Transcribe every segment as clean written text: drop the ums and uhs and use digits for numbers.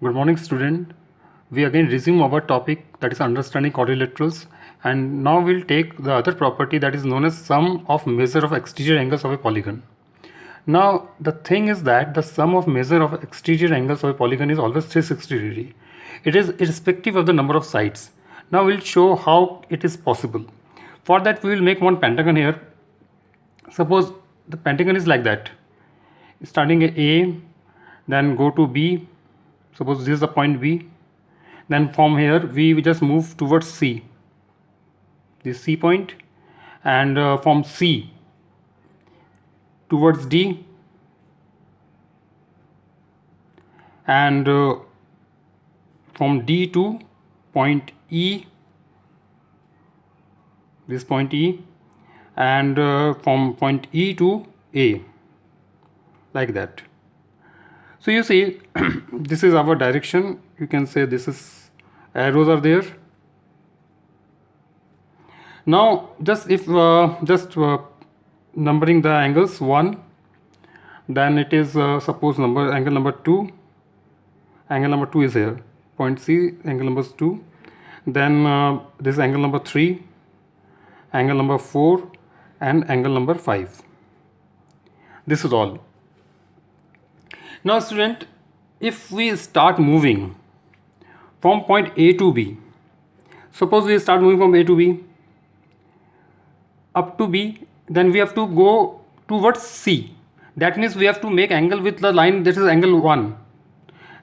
Good morning, student. We again resume our topic, that is understanding quadrilaterals, and now we'll take the other property that is known as sum of measure of exterior angles of a polygon. Now the thing is that the sum of measure of exterior angles of a polygon is always 360 degree. It is irrespective of the number of sides. Now we'll show how it is possible. For that we will make one pentagon here. Suppose the pentagon is like that, starting at A, then go to B. Suppose this is the point B. Then from here we just move towards C, this C point, and from C towards D, and from D to point E, this point E, and from point E to A, like that. So you see this is our direction. You can say this is arrows are there. Now just if numbering the angles 1, then it is suppose angle number 2. Angle number 2 is here, point C, angle number 2. Then this is angle number 3, angle number 4, and angle number 5. This is all. Now student, if we start moving from point A to B, suppose we start moving from A to B up to B, then we have to go towards C. That means we have to make angle with the line, this is angle 1.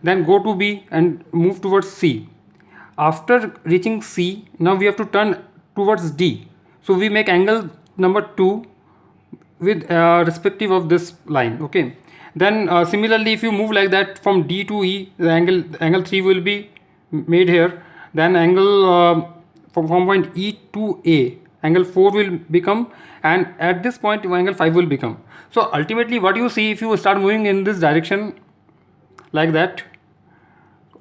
Then go to B and move towards C. After reaching C, now we have to turn towards D. So we make angle number 2 with respective of this line. Okay. Then similarly, if you move like that from D to E, the angle 3 will be made here. Then angle from point E to A, angle 4 will become, and at this point angle 5 will become. So ultimately what you see, if you start moving in this direction like that,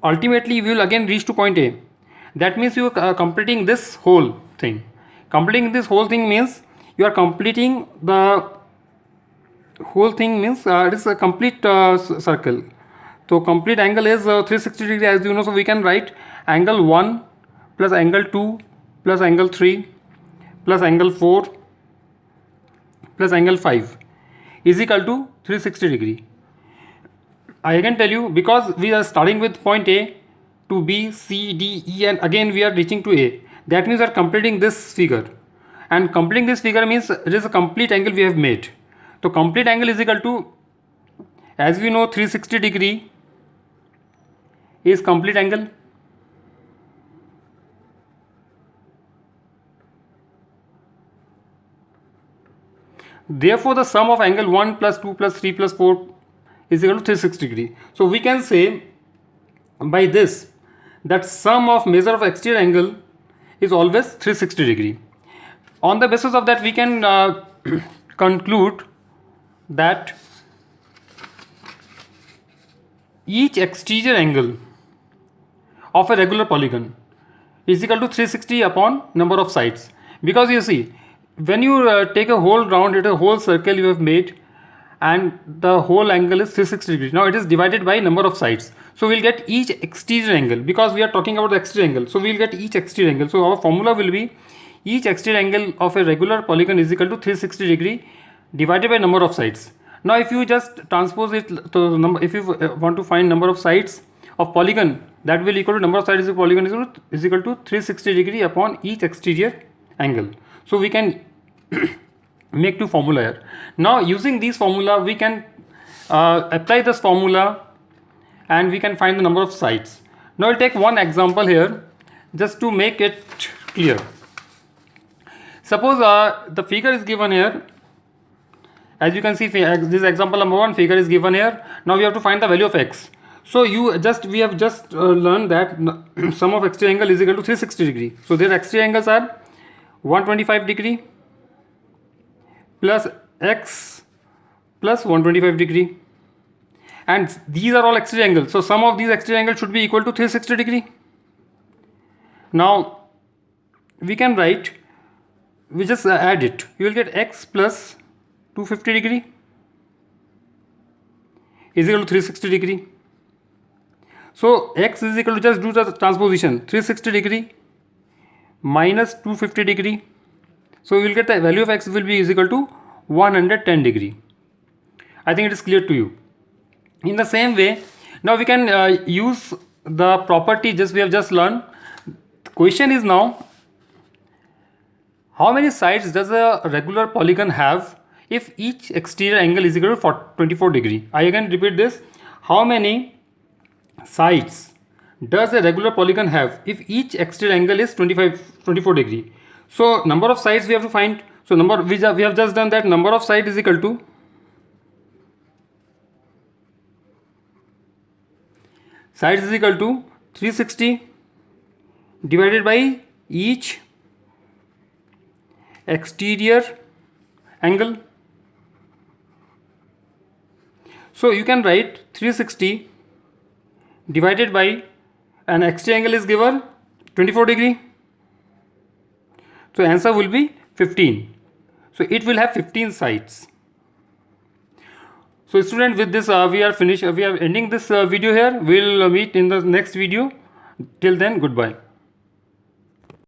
ultimately we will again reach to point A. That means you are completing this whole thing. Completing this whole thing means you are completing the whole thing, means it is a complete circle. So complete angle is 360 degree, as you know. So we can write angle 1 plus angle 2 plus angle 3 plus angle 4 plus angle 5 is equal to 360 degree. I can tell you, because we are starting with point A to B, C, D, E, and again we are reaching to A. That means we are completing this figure, and completing this figure means it is a complete angle we have made. So complete angle is equal to, as we know, 360 degree is complete angle. Therefore the sum of angle 1 plus 2 plus 3 plus 4 is equal to 360 degree. So we can say by this that sum of measure of exterior angle is always 360 degree. On the basis of that we can conclude that each exterior angle of a regular polygon is equal to 360 upon number of sides. Because you see, when you take a whole round, it is a whole circle you have made, and the whole angle is 360 degrees. Now it is divided by number of sides. So we'll get each exterior angle, because we are talking about the exterior angle. So we'll get each exterior angle. So our formula will be each exterior angle of a regular polygon is equal to 360 degree divided by number of sides. Now if you just transpose it to number, if you want to find number of sides of polygon, that will equal to number of sides of polygon is equal to 360 degree upon each exterior angle. So we can make two formula here. Now using this formula we can apply this formula and we can find the number of sides. Now I'll take one example here just to make it clear. Suppose the figure is given here. As you can see, this example number 1, figure is given here. Now we have to find the value of x. So we have just learned that sum of exterior angle is equal to 360 degree. So their exterior angles are 125 degree plus x plus 125 degree, and these are all exterior angles. So sum of these exterior angles should be equal to 360 degree. Now we can write, we just add it. You will get x plus 250 degree is equal to 360 degree. So x is equal to, just do the transposition, 360 degree minus 250 degree. So we will get the value of x will be is equal to 110 degree. I think it is clear to you. In the same way, now we can use the property just we have just learned. The question is now, how many sides does a regular polygon have if each exterior angle is equal to 24 degree? I again repeat this. How many sides does a regular polygon have if each exterior angle is 24 degree? So number of sides we have to find. So number we have just done that. Number of sides is equal to sides is equal to 360 divided by each exterior angle. So you can write 360 divided by an exterior angle is given 24 degree. So answer will be 15. So it will have 15 sides. So student, with this we are ending this video here. We'll meet in the next video. Till then, goodbye.